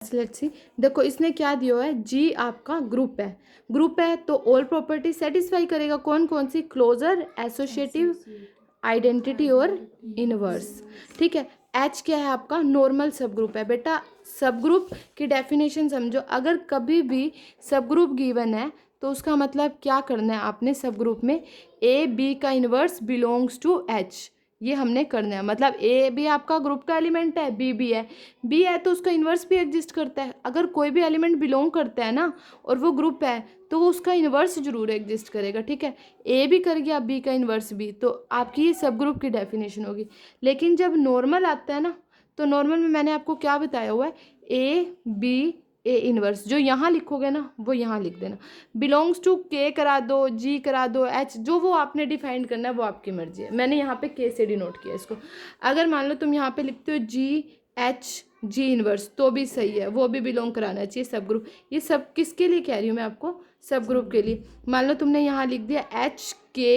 Let's see, देखो इसने क्या दिया हुआ है, जी आपका ग्रुप है तो ऑल प्रॉपर्टी सेटिस्फाई करेगा। कौन कौन सी, क्लोजर, एसोसिएटिव, आइडेंटिटी और इनवर्स। ठीक है। एच क्या है आपका, नॉर्मल सब ग्रुप है। बेटा सब ग्रुप की डेफिनेशन समझो, अगर कभी भी सब ग्रुप गिवन है तो उसका मतलब क्या करना है आपने, सब ग्रुप में ए बी का इनवर्स बिलोंग्स टू एच, ये हमने करना है। मतलब ए भी आपका ग्रुप का एलिमेंट है, बी है तो उसका इन्वर्स भी एग्जिस्ट करता है। अगर कोई भी एलिमेंट बिलोंग करता है ना और वो ग्रुप है तो वो उसका इन्वर्स जरूर एग्जिस्ट करेगा। ठीक है, ए भी कर गया बी का इन्वर्स भी, तो आपकी ये सब ग्रुप की डेफिनेशन होगी। लेकिन जब नॉर्मल आता है ना, तो नॉर्मल में मैंने आपको क्या बताया हुआ है, ए बी ए इनवर्स, जो यहाँ लिखोगे ना वो यहाँ लिख देना। बिलोंग्स टू के करा दो, जी करा दो, एच, जो वो आपने डिफाइन करना है वो आपकी मर्जी है। मैंने यहाँ पे के से डिनोट किया इसको। अगर मान लो तुम यहाँ पे लिखते हो जी एच जी इनवर्स तो भी सही है, वो भी बिलोंग कराना चाहिए सब ग्रुप। ये सब किसके लिए कह रही हूँ मैं आपको, सब ग्रुप के लिए। मान लो तुमने यहाँ लिख दिया एच के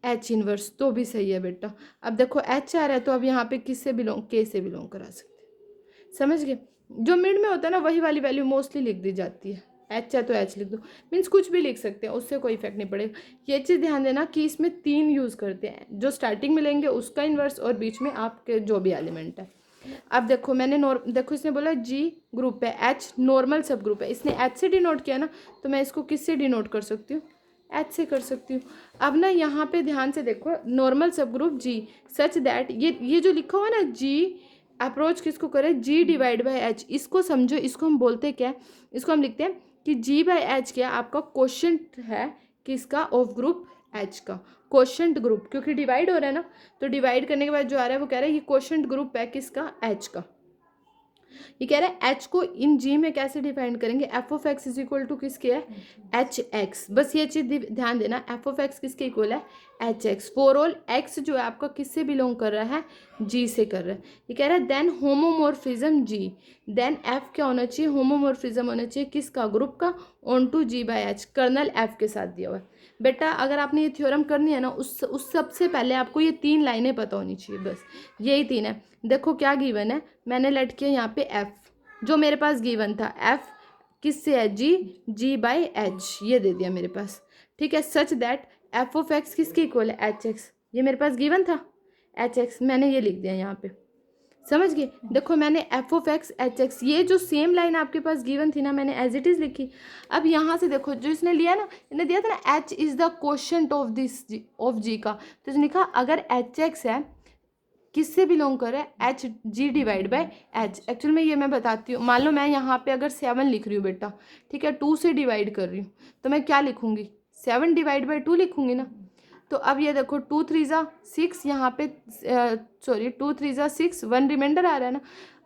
एच इनवर्स तो भी सही है बेटा। अब देखो एच आ रहा है तो अब यहाँ पे किससे बिलोंग, के से बिलोंग करा सकते, समझ गए। जो मिड में होता है ना वही वाली वैल्यू मोस्टली लिख दी जाती है। एच है तो एच लिख दो, मीन्स कुछ भी लिख सकते हैं, उससे कोई इफेक्ट नहीं पड़ेगा। ये चीज़ ध्यान देना कि इसमें 3 यूज़ करते हैं, जो स्टार्टिंग में लेंगे उसका इन्वर्स और बीच में आपके जो भी एलिमेंट है। अब देखो मैंने देखो इसने बोला जी ग्रुप है, एच नॉर्मल सब ग्रुप है, इसने एच से डिनोट किया ना, तो मैं इसको किससे डिनोट कर सकती हूँ, एच से कर सकती हूँ। अब ना यहाँ पे ध्यान से देखो, नॉर्मल सब ग्रुप जी सच दैट, ये जो लिखा हुआ है ना जी, अप्रोच किसको करें, जी डिवाइड बाई एच, इसको समझो। इसको हम बोलते क्या है, इसको हम लिखते हैं कि जी बाई एच क्या आपका क्वोशंट है किसका, ऑफ ग्रुप एच का, क्वोशंट ग्रुप, क्योंकि डिवाइड हो रहा है ना, तो डिवाइड करने के बाद जो आ रहा है वो कह रहा है ये क्वोशंट ग्रुप है किसका, एच का। ये कह रहा है एच को इन जी में कैसे डिफाइन करेंगे, f of x is equal to किसके है, एच एक्स। बस ये चीज ध्यान देना, एफ ऑफ एक्स किसके इक्वल है, h x. For all x जो है आपका किससे बिलोंग कर रहा है, जी से कर रहा है। ये कह रहा है then homomorphism G, then f क्या होना चाहिए, होमोमोर्फिज्म होना चाहिए किसका, ग्रुप का, onto G by H, kernel f के साथ दिया हुआ है। बेटा अगर आपने ये थ्योरम करनी है ना, उस सबसे पहले आपको ये 3 लाइनें पता होनी चाहिए, बस यही 3 है। देखो क्या गिवन है, मैंने लेट किया यहाँ पे एफ, जो मेरे पास गिवन था एफ किससे है, जी बाई एच, ये दे दिया मेरे पास। ठीक है, such that F of x किसके इक्वल है, एच एक्स, ये मेरे पास गिवन था एच एक्स, मैंने ये लिख दिया यहाँ पे, समझ गए। देखो मैंने F of x H x, ये जो सेम लाइन आपके पास गिवन थी ना, मैंने एज इट इज लिखी। अब यहाँ से देखो जो इसने लिया ना, इसने दिया था ना H is the quotient of this of G का, तो इसने लिखा अगर एच एक्स है किससे बिलोंग कर रहा है, H G divide by H. Actual में ये मैं बताती हूँ, मान लो मैं यहाँ पे अगर 7 लिख रही हूँ बेटा, ठीक है, 2 से डिवाइड कर रही हूँ, तो मैं क्या लिखूंगी, 7 डिवाइड बाई 2 लिखूंगी ना। तो अब ये देखो 2 3 ज़ा 6, यहाँ पे सॉरी 2 3 ज़ा 6, 1 रिमाइंडर आ रहा है ना।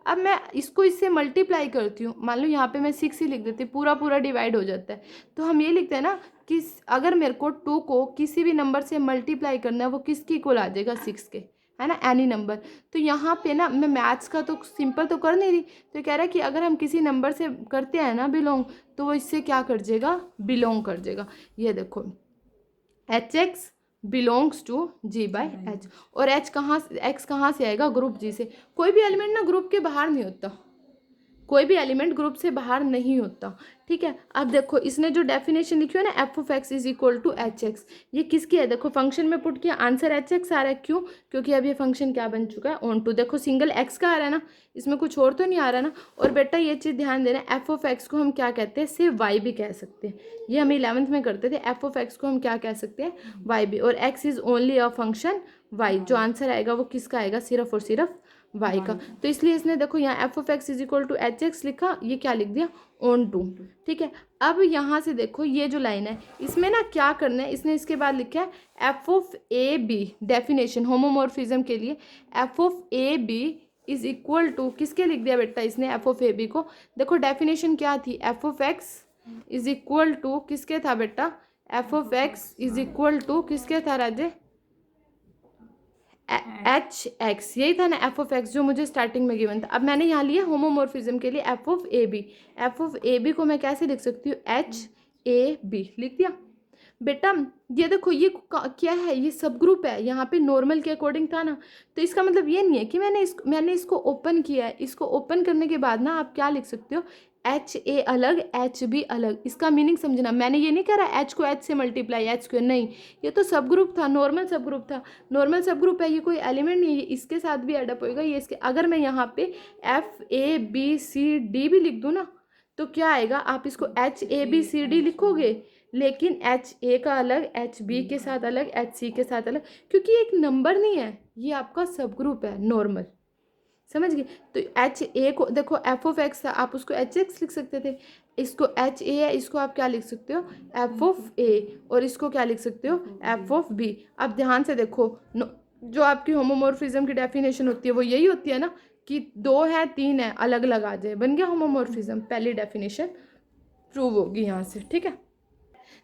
अब मैं इसको इससे मल्टीप्लाई करती हूँ, मान लो यहाँ पे मैं 6 ही लिख देती, पूरा पूरा डिवाइड हो जाता है। तो हम ये लिखते हैं ना कि अगर मेरे को 2 को किसी भी नंबर से मल्टीप्लाई करना है, वो किसकी इक्वल आ जाएगा, 6 के, है ना, एनी नंबर। तो यहाँ पे ना मैं मैथ्स का तो सिंपल तो कर नहीं रही, तो कह रहा है कि अगर हम किसी नंबर से करते हैं ना बिलोंग, तो वो इससे क्या कर जाएगा, बिलोंग कर जाएगा। ये देखो h x belongs to G by H, और एच कहाँ, एक्स कहाँ से आएगा, ग्रुप जी से। कोई भी एलिमेंट ना ग्रुप के बाहर नहीं होता, कोई भी एलिमेंट ग्रुप से बाहर नहीं होता। ठीक है, अब देखो इसने जो डेफिनेशन लिखी है ना, f of x is equal to h x, ये किसकी है, देखो फंक्शन में पुट किया, आंसर एच एक्स आ रहा है, क्यों, क्योंकि अब ये फंक्शन क्या बन चुका है, ऑन टू। देखो सिंगल एक्स का आ रहा है ना, इसमें कुछ और तो नहीं आ रहा ना। और बेटा ये चीज़ ध्यान देना, एफ ऑफ एक्स को हम क्या कहते हैं, सिर्फ वाई भी कह सकते हैं, ये हम 11th में करते थे। एफ ऑफ एक्स को हम क्या कह सकते हैं, वाई भी, और x is only a function y, जो आंसर आएगा वो किसका आएगा, सिर्फ और सिर्फ वाई का। तो इसलिए इसने देखो यहाँ f of x is equal to h x लिखा, ये क्या लिख दिया, ऑन टू। ठीक है, अब यहाँ से देखो ये जो लाइन है, इसमें ना क्या करना है, इसने इसके बाद लिखा है f of a b, definition homomorphism के लिए f of a b is equal to किसके लिख दिया बेटा, इसने एफ ऑफ ए बी को। देखो डेफिनेशन क्या थी, f of x is equal to किसके था बेटा, f of x is equal to किसके था राजे, एच एक्स, यही था ना एफ ऑफ एक्स जो मुझे स्टार्टिंग में गिवन था। अब मैंने यहाँ लिया होमोमोर्फिज्म के लिए f of a b, f of a b को मैं कैसे लिख सकती हूँ, एच ए बी लिख दिया। बेटा ये देखो ये क्या है, ये सब ग्रुप है, यहाँ पे नॉर्मल के अकॉर्डिंग था ना, तो इसका मतलब ये नहीं है कि मैंने इसको ओपन किया है। इसको ओपन करने के बाद ना आप क्या लिख सकते हो, एच ए अलग एच बी अलग। इसका मीनिंग समझना, मैंने ये नहीं कह रहा एच को एच से मल्टीप्लाई एच स्क्वायर, नहीं, ये तो सब ग्रुप था, नॉर्मल सब ग्रुप था। नॉर्मल सब ग्रुप है, ये कोई एलिमेंट नहीं है, इसके साथ भी एडअप होएगा ये इसके। अगर मैं यहाँ पे f a b c d भी लिख दूँ ना तो क्या आएगा, आप इसको h a b c d लिखोगे, लेकिन एच ए का अलग, एच बी के साथ अलग, एच सी के साथ अलग, क्योंकि ये एक नंबर नहीं है, ये आपका सब ग्रुप है नॉर्मल। समझ गए? तो एच ए को देखो, एफ ऑफ एक्स था, आप उसको एच एक्स लिख सकते थे। इसको एच ए है, इसको आप क्या लिख सकते हो, एफ ऑफ ए, और इसको क्या लिख सकते हो, एफ ऑफ बी। अब ध्यान से देखो, जो आपकी होमोमॉर्फिज्म की डेफिनेशन होती है वो यही होती है ना, कि 2 है 3 है अलग अलग आ जाए, बन गया होमोमॉर्फिज्म। पहली डेफिनेशन प्रूव होगी यहाँ से, ठीक है।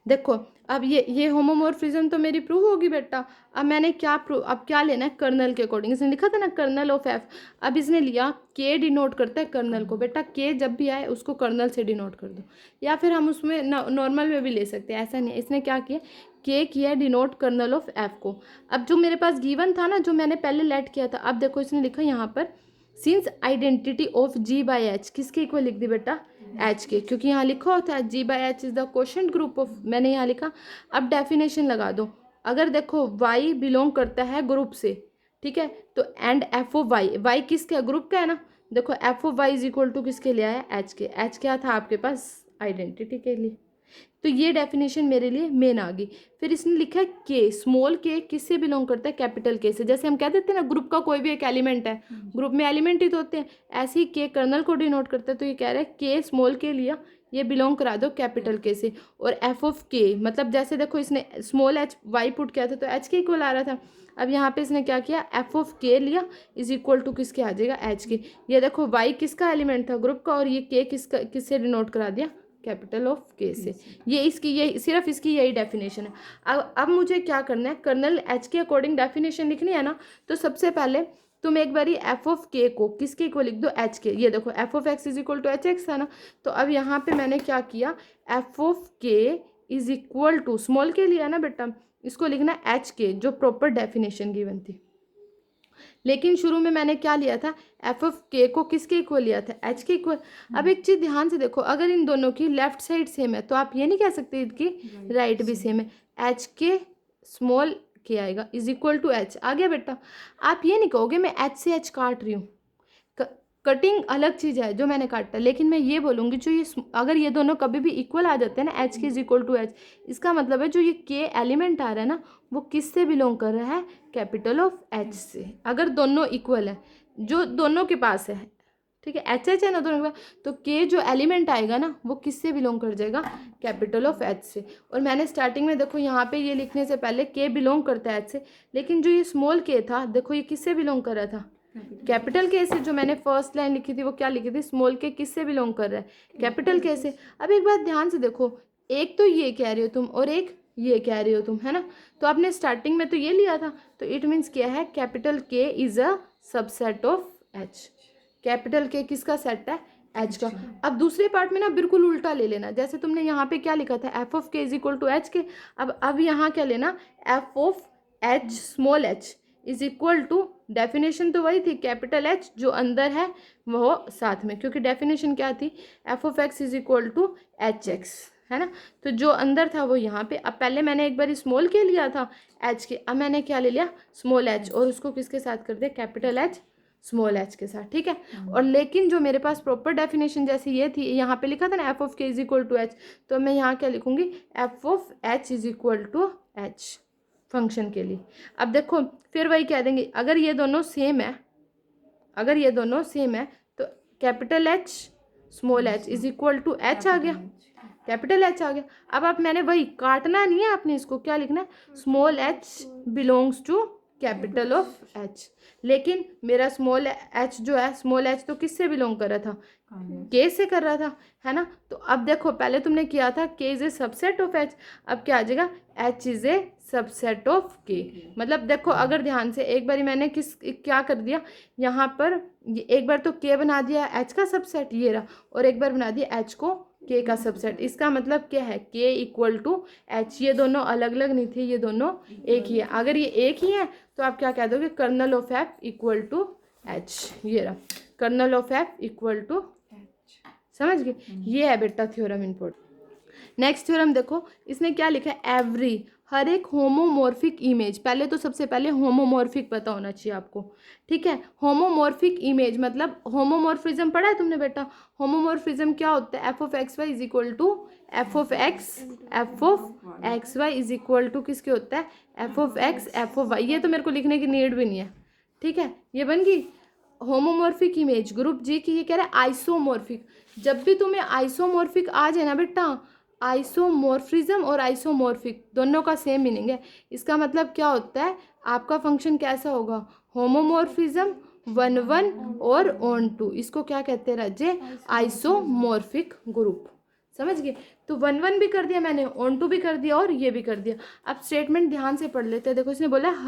देखो अब ये होमोमॉर्फिज्म तो मेरी प्रूव होगी बेटा। अब मैंने क्या प्रूव, अब क्या लेना है, कर्नल के अकॉर्डिंग। इसने लिखा था ना कर्नल ऑफ एफ, अब इसने लिया के डिनोट करता है कर्नल को। बेटा के जब भी आए उसको कर्नल से डिनोट कर दो, या फिर हम उसमें नॉर्मल में भी ले सकते हैं, ऐसा नहीं है। इसने क्या किया, के किया डिनोट कर्नल ऑफ एफ को। अब जो मेरे पास गिवन था ना, जो मैंने पहले लेट किया था, अब देखो इसने लिखा यहाँ पर since identity of G by H, किसके इक्वल लिख दी बेटा, एच के, क्योंकि यहाँ लिखा होता है G by H is the quotient group of, मैंने यहाँ लिखा। अब डेफिनेशन लगा दो, अगर देखो वाई बिलोंग करता है ग्रुप से, ठीक है, तो and f of y, y किसका ग्रुप का है ना, देखो f of y is equal to किसके लिए आया, एच के। एच क्या था आपके पास, आइडेंटिटी के लिए। तो ये डेफिनेशन मेरे लिए मेन आ गई। फिर इसने लिखा है के, स्मॉल के किससे बिलोंग करता है, कैपिटल के से। जैसे हम कह देते हैं ना ग्रुप का कोई भी एक एलिमेंट है, ग्रुप में एलिमेंट ही तो होते हैं, ऐसे ही के कर्नल को डिनोट करता है। तो ये कह रहा है के स्मॉल के लिया, ये बिलोंग करा दो कैपिटल के से। और एफ ऑफ के मतलब जैसे देखो इसने स्मॉल एच वाई पुट किया था तो एच के इक्वल आ रहा था। अब यहाँ पे इसने क्या किया, एफ ऑफ के लिया इज इक्वल टू किसके आ जाएगा, एच के। ये देखो वाई किसका एलिमेंट था, ग्रुप का, और ये के किसका, किससे डिनोट करा दिया, कैपिटल ऑफ के से। ये इसकी यही सिर्फ इसकी यही डेफिनेशन है। अब मुझे क्या करना है, कर्नल एच के अकॉर्डिंग डेफिनेशन लिखनी है ना, तो सबसे पहले तुम एक बारी एफ ऑफ के को किसके इक्वल लिख दो, एच के। ये देखो f of x is equal to h x था ना, तो अब यहाँ पे मैंने क्या किया, f of k is equal to small k लिया ना बेटा, इसको लिखना एच के, जो प्रॉपर डेफिनेशन गिवन थी। लेकिन शुरू में मैंने क्या लिया था, एफ ऑफ के को किसके इक्वल लिया था, एच के इक्वल। अब एक चीज़ ध्यान से देखो, अगर इन दोनों की लेफ्ट साइड सेम है तो आप ये नहीं कह सकते इनकी राइट भी सेम है। एच के स्मॉल के आएगा इज इक्वल टू एच, आ गया बेटा। आप ये नहीं कहोगे मैं एच से एच काट रही हूँ, कटिंग अलग चीज़ है जो मैंने काटा, लेकिन मैं ये बोलूँगी जो ये अगर ये दोनों कभी भी इक्वल आ जाते हैं ना, एच के इज इक्वल टू एच, इसका मतलब है जो ये के एलिमेंट आ रहा है ना वो किससे बिलोंग कर रहा है, कैपिटल ऑफ एच से। अगर दोनों इक्वल है, जो दोनों के पास है, ठीक है, एच एच है ना दोनों के पास, तो के जो एलिमेंट आएगा ना वो किससे बिलोंग कर जाएगा, कैपिटल ऑफ एच से। और मैंने स्टार्टिंग में देखो यहाँ पे ये लिखने से पहले के बिलोंग करता है एच से, लेकिन जो ये स्मॉल के था देखो ये किससे बिलोंग कर रहा था, कैपिटल के से। जो मैंने फर्स्ट लाइन लिखी थी वो क्या लिखी थी, स्मॉल के किससे बिलोंग कर रहा है, कैपिटल के से। अब एक बात ध्यान से देखो, एक तो ये कह रहे हो तुम और एक ये कह रहे हो तुम, है ना, तो आपने स्टार्टिंग में तो ये लिया था, तो इट मीन्स क्या है, कैपिटल के is a subset of H. Capital के किसका सेट है, एच का। अब दूसरे पार्ट में ना बिल्कुल उल्टा ले लेना, जैसे तुमने यहाँ पे क्या लिखा था, f of k is equal to h k. अब यहाँ क्या लेना, f of h small H is equal to, definition तो वही थी, कैपिटल एच जो अंदर है वो साथ में, क्योंकि डेफिनेशन क्या थी, f of x is equal to h x, है ना, तो जो अंदर था वो यहाँ पे। अब पहले मैंने एक बार स्मॉल के लिया था एच के, अब मैंने क्या ले लिया, स्मॉल एच, और उसको किसके साथ कर दिया, कैपिटल एच स्मॉल एच के साथ, ठीक है। और लेकिन जो मेरे पास प्रॉपर डेफिनेशन जैसे ये थी, यहाँ पे लिखा था ना f of k is equal to h, तो मैं यहाँ क्या लिखूंगी, f of h is equal to h function के लिए। अब देखो फिर वही कह देंगे, अगर ये दोनों सेम है, अगर ये दोनों सेम है तो capital H small H is equal to H आ गया, कैपिटल एच आ गया। अब आप मैंने वही काटना नहीं है, आपने इसको क्या लिखना है, small h belongs to capital of H. लेकिन मेरा स्मॉल एच जो है, स्मॉल एच तो किससे बिलोंग कर रहा था, के से कर रहा था, है ना। तो अब देखो पहले तुमने किया था के is a subset of H, अब क्या आ जाएगा, H is a subset of के। मतलब देखो अगर ध्यान से एक बारी मैंने क्या कर दिया, यहाँ पर एक बार तो के बना दिया एच का सबसेट ये रहा, और एक बार बना दिया एच को के का सबसेट। इसका मतलब क्या है, के इक्वल टू एच। ये दोनों अलग अलग नहीं थे, ये दोनों एक ही है। अगर ये एक ही है तो आप क्या कह दोगे, kernel of f equal to H. ये रहा kernel of f equal to H. समझ गए, ये है बेटा थ्योरम इनपुट। नेक्स्ट थ्योरम देखो, इसने क्या लिखा है, एवरी, हर एक होमोमॉर्फिक इमेज। पहले तो सबसे पहले होमोमॉर्फिक पता होना चाहिए आपको, ठीक है। होमोमॉर्फिक इमेज मतलब होमोमॉर्फिज्म पढ़ा है तुमने बेटा। होमोमॉर्फिज्म क्या होता है, f of x y is equal to f of x y is equal to किसके होता है, f of x f of y. ये तो मेरे को लिखने की नीड भी नहीं है, ठीक है, ये बन गई होमोमॉर्फिक इमेज। ग्रुप जी की ये कह रहा है आइसोमॉर्फिक। जब भी तुम्हें आइसोमॉर्फिक आ जाए ना बेटा, आइसोमॉर्फिज्म और आइसोमॉर्फिक दोनों का सेम मीनिंग है। इसका मतलब क्या होता है, आपका फंक्शन कैसा होगा, होमोमॉर्फिज्म 1 1 और ऑन 2। इसको क्या कहते हैं राज्य, आइसोमॉर्फिक ग्रुप। समझ गए, तो 1 1 भी कर दिया मैंने, ऑन 2 भी कर दिया और ये भी कर दिया। अब स्टेटमेंट ध्यान से पढ़ लेते हैं। देखो इसने बोला